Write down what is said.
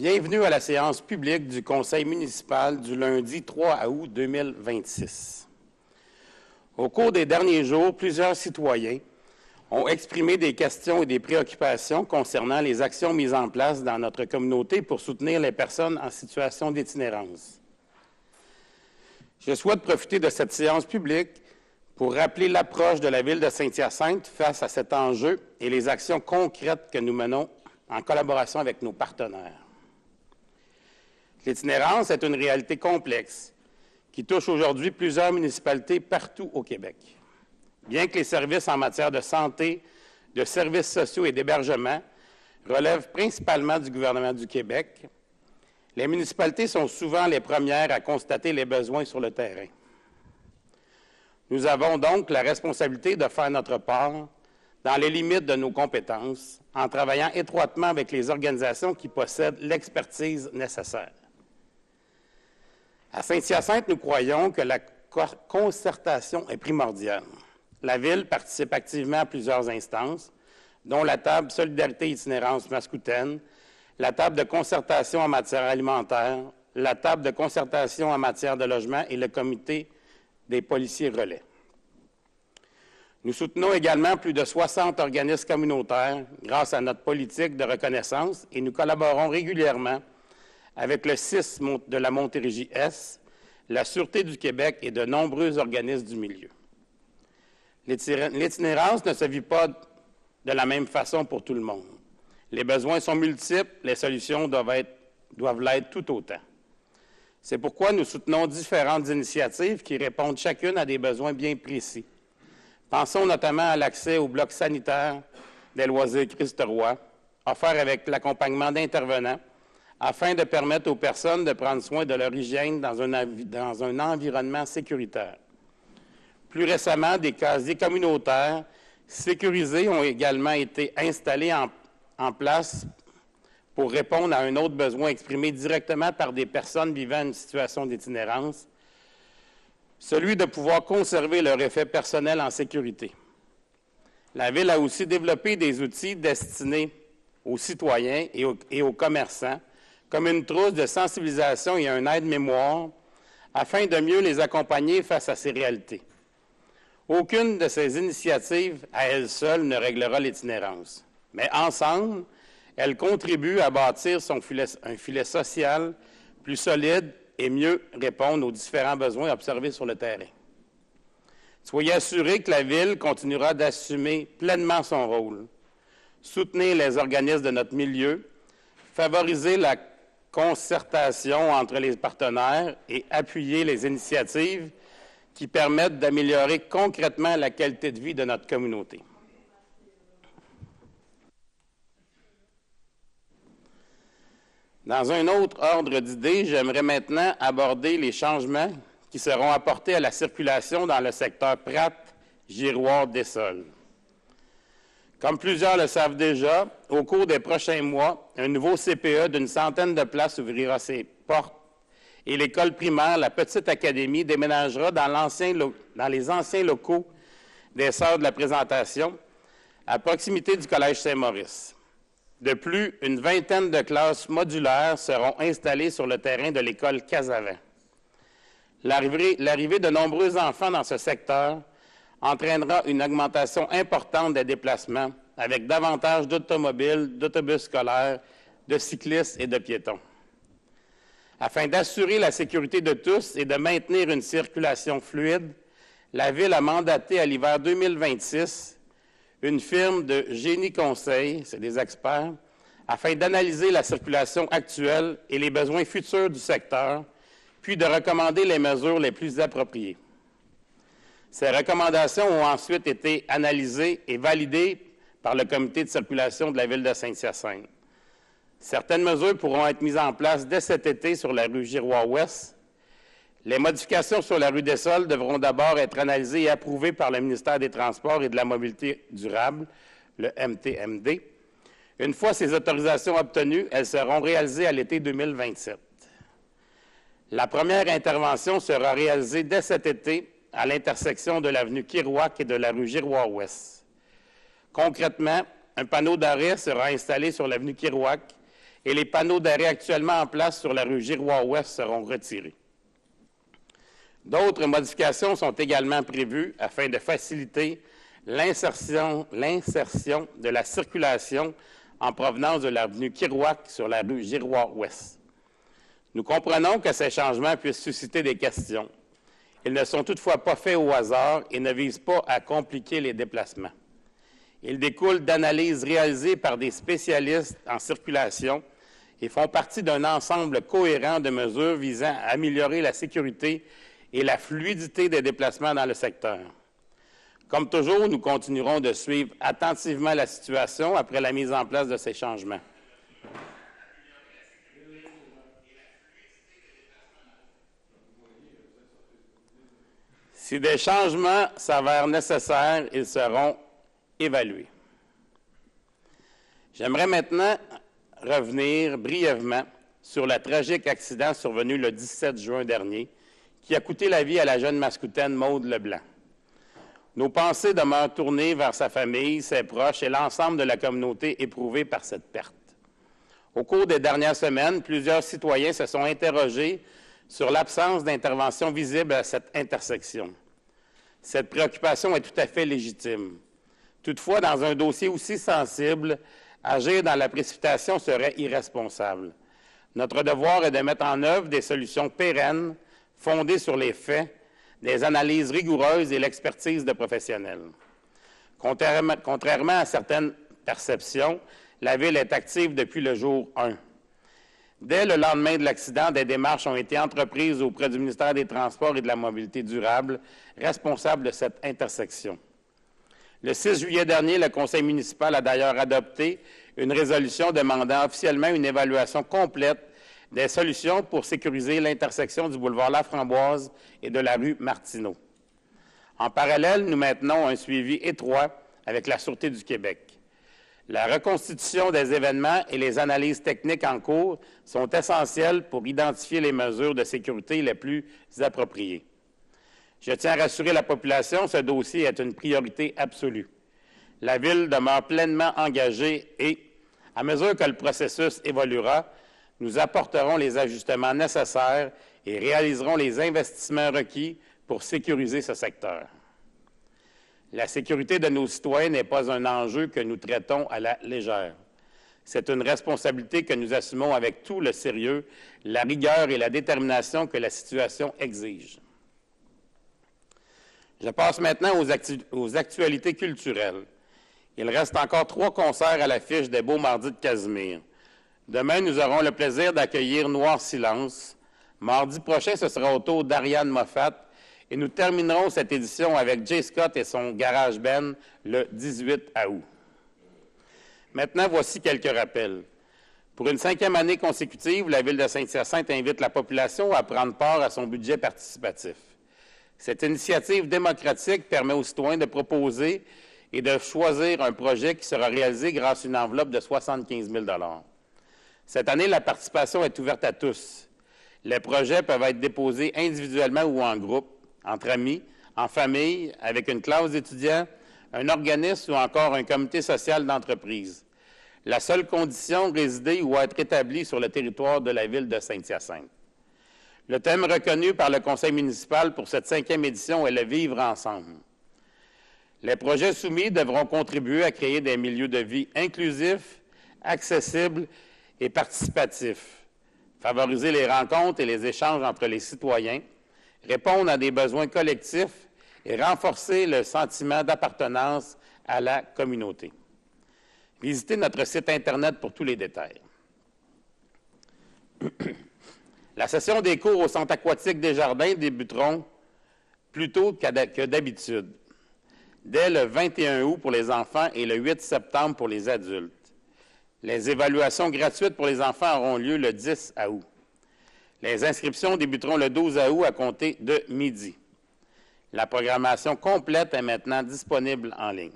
Bienvenue à la séance publique du Conseil municipal du lundi 3 août 2026. Au cours des derniers jours, plusieurs citoyens ont exprimé des questions et des préoccupations concernant les actions mises en place dans notre communauté pour soutenir les personnes en situation d'itinérance. Je souhaite profiter de cette séance publique pour rappeler l'approche de la Ville de Saint-Hyacinthe face à cet enjeu et les actions concrètes que nous menons en collaboration avec nos partenaires. L'itinérance est une réalité complexe qui touche aujourd'hui plusieurs municipalités partout au Québec. Bien que les services en matière de santé, de services sociaux et d'hébergement relèvent principalement du gouvernement du Québec, les municipalités sont souvent les premières à constater les besoins sur le terrain. Nous avons donc la responsabilité de faire notre part dans les limites de nos compétences, en travaillant étroitement avec les organisations qui possèdent l'expertise nécessaire. À Saint-Hyacinthe, nous croyons que la concertation est primordiale. La Ville participe activement à plusieurs instances, dont la table Solidarité Itinérance Mascoutaine, la table de concertation en matière alimentaire, la table de concertation en matière de logement et le comité des policiers relais. Nous soutenons également plus de 60 organismes communautaires grâce à notre politique de reconnaissance et nous collaborons régulièrement avec le CIS de la Montérégie-Est, la Sûreté du Québec et de nombreux organismes du milieu. L'itinérance ne se vit pas de la même façon pour tout le monde. Les besoins sont multiples, les solutions doivent l'être tout autant. C'est pourquoi nous soutenons différentes initiatives qui répondent chacune à des besoins bien précis. Pensons notamment à l'accès au bloc sanitaire des loisirs Christ-Roi, offert avec l'accompagnement d'intervenants, afin de permettre aux personnes de prendre soin de leur hygiène dans un environnement sécuritaire. Plus récemment, des casiers communautaires sécurisés ont également été installés en place pour répondre à un autre besoin exprimé directement par des personnes vivant une situation d'itinérance, celui de pouvoir conserver leur effet personnel en sécurité. La Ville a aussi développé des outils destinés aux citoyens et aux commerçants, comme une trousse de sensibilisation et un aide-mémoire, afin de mieux les accompagner face à ces réalités. Aucune de ces initiatives, à elle seule, ne réglera l'itinérance. Mais ensemble, elles contribuent à bâtir un filet social plus solide et mieux répondre aux différents besoins observés sur le terrain. Soyez assurés que la Ville continuera d'assumer pleinement son rôle, soutenir les organismes de notre milieu, favoriser la concertation entre les partenaires et appuyer les initiatives qui permettent d'améliorer concrètement la qualité de vie de notre communauté. Dans un autre ordre d'idées, j'aimerais maintenant aborder les changements qui seront apportés à la circulation dans le secteur Pratt-Girouard-Dessolles. Comme plusieurs le savent déjà, au cours des prochains mois, un nouveau CPE d'une centaine de places ouvrira ses portes et l'école primaire, la Petite Académie, déménagera dans les anciens locaux des Sœurs de la Présentation, à proximité du Collège Saint-Maurice. De plus, une vingtaine de classes modulaires seront installées sur le terrain de l'école Casavant. L'arrivée de nombreux enfants dans ce secteur entraînera une augmentation importante des déplacements, avec davantage d'automobiles, d'autobus scolaires, de cyclistes et de piétons. Afin d'assurer la sécurité de tous et de maintenir une circulation fluide, la Ville a mandaté à l'hiver 2026 une firme de génie conseil, c'est des experts, afin d'analyser la circulation actuelle et les besoins futurs du secteur, puis de recommander les mesures les plus appropriées. Ces recommandations ont ensuite été analysées et validées par le comité de circulation de la Ville de Saint-Hyacinthe. Certaines mesures pourront être mises en place dès cet été sur la rue Giroir-Ouest. Les modifications sur la rue Dessolles devront d'abord être analysées et approuvées par le ministère des Transports et de la Mobilité durable, le MTMD. Une fois ces autorisations obtenues, elles seront réalisées à l'été 2027. La première intervention sera réalisée dès cet été à l'intersection de l'avenue Kirouac et de la rue Giroir-Ouest. Concrètement, un panneau d'arrêt sera installé sur l'avenue Kirouac et les panneaux d'arrêt actuellement en place sur la rue Giroir-Ouest seront retirés. D'autres modifications sont également prévues afin de faciliter l'insertion de la circulation en provenance de l'avenue Kirouac sur la rue Giroir-Ouest. Nous comprenons que ces changements puissent susciter des questions. Ils ne sont toutefois pas faits au hasard et ne visent pas à compliquer les déplacements. Ils découlent d'analyses réalisées par des spécialistes en circulation et font partie d'un ensemble cohérent de mesures visant à améliorer la sécurité et la fluidité des déplacements dans le secteur. Comme toujours, nous continuerons de suivre attentivement la situation après la mise en place de ces changements. Si des changements s'avèrent nécessaires, ils seront évalués. J'aimerais maintenant revenir brièvement sur le tragique accident survenu le 17 juin dernier qui a coûté la vie à la jeune mascoutaine Maude Leblanc. Nos pensées demeurent tournées vers sa famille, ses proches et l'ensemble de la communauté éprouvée par cette perte. Au cours des dernières semaines, plusieurs citoyens se sont interrogés sur l'absence d'intervention visible à cette intersection. Cette préoccupation est tout à fait légitime. Toutefois, dans un dossier aussi sensible, agir dans la précipitation serait irresponsable. Notre devoir est de mettre en œuvre des solutions pérennes, fondées sur les faits, des analyses rigoureuses et l'expertise de professionnels. Contrairement à certaines perceptions, la Ville est active depuis le jour 1. Dès le lendemain de l'accident, des démarches ont été entreprises auprès du ministère des Transports et de la Mobilité durable, responsable de cette intersection. Le 6 juillet dernier, le Conseil municipal a d'ailleurs adopté une résolution demandant officiellement une évaluation complète des solutions pour sécuriser l'intersection du boulevard Laframboise et de la rue Martineau. En parallèle, nous maintenons un suivi étroit avec la Sûreté du Québec. La reconstitution des événements et les analyses techniques en cours sont essentielles pour identifier les mesures de sécurité les plus appropriées. Je tiens à rassurer la population, ce dossier est une priorité absolue. La Ville demeure pleinement engagée et, à mesure que le processus évoluera, nous apporterons les ajustements nécessaires et réaliserons les investissements requis pour sécuriser ce secteur. La sécurité de nos citoyens n'est pas un enjeu que nous traitons à la légère. C'est une responsabilité que nous assumons avec tout le sérieux, la rigueur et la détermination que la situation exige. Je passe maintenant aux actualités culturelles. Il reste encore 3 concerts à l'affiche des Beaux Mardis de Casimir. Demain, nous aurons le plaisir d'accueillir Noir Silence. Mardi prochain, ce sera au tour d'Ariane Moffat. Et nous terminerons cette édition avec Jay Scott et son Garage Band le 18 août. Maintenant, voici quelques rappels. Pour une 5e année consécutive, la Ville de Saint-Hyacinthe invite la population à prendre part à son budget participatif. Cette initiative démocratique permet aux citoyens de proposer et de choisir un projet qui sera réalisé grâce à une enveloppe de 75 000 $. Cette année, la participation est ouverte à tous. Les projets peuvent être déposés individuellement ou en groupe, entre amis, en famille, avec une classe d'étudiants, un organisme ou encore un comité social d'entreprise. La seule condition, résider ou être établi sur le territoire de la Ville de Saint-Hyacinthe. Le thème reconnu par le Conseil municipal pour cette 5e édition est le vivre ensemble. Les projets soumis devront contribuer à créer des milieux de vie inclusifs, accessibles et participatifs, favoriser les rencontres et les échanges entre les citoyens, répondre à des besoins collectifs et renforcer le sentiment d'appartenance à la communauté. Visitez notre site Internet pour tous les détails. La session des cours au Centre aquatique des Jardins débuteront plus tôt que d'habitude, dès le 21 août pour les enfants et le 8 septembre pour les adultes. Les évaluations gratuites pour les enfants auront lieu le 10 août. Les inscriptions débuteront le 12 août à compter de midi. La programmation complète est maintenant disponible en ligne.